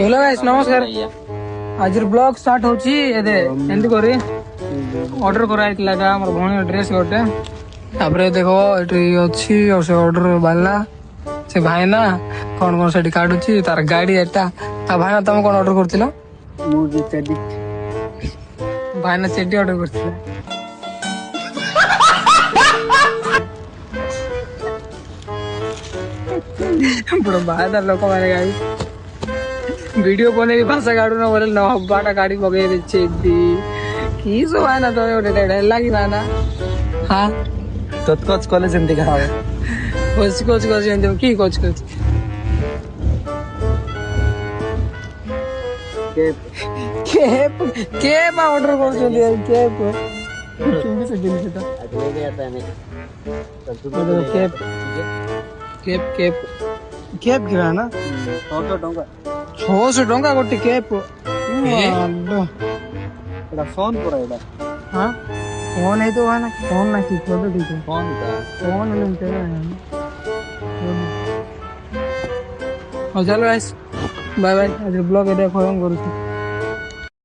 hello guys नमस्कार आज blog start होची एदे एंड करी ऑर्डर करा आइतला का हमर भणी ड्रेस गोटे तापर देखो एटी अछि और से ऑर्डर बाला से भाई ना कोन कोन सेठी काडुची तार गाड़ी एटा आ भाई ना तुम कोन ऑर्डर करथिलो मुझे चेडी भाई ना चेडी ऑर्डर करथिलो बड़ा बादा लोक मारे गाइस वीडियो बने भाषा काढू ना बोले न हब्बाटा गाड़ी बगे देछे दी की सो है ना तो ओटे लागी ना हां तत्कोच कॉलेज एमती का है कोच कोच कोच एंदे की कोच कोच केप केप ऑर्डर कर दियो केप चुंबी से दिन से तो ले गया था मैं केप केप केप केप गिरा ना 100 टंका 600 टंका गोटे केप एटा फोन पर एटा हां फोन है तो है ना फोन ना की फोटो दिखे फोन का फोन लेते हैं और चलो गाइस बाय बाय आज ब्लॉग देखो हम करू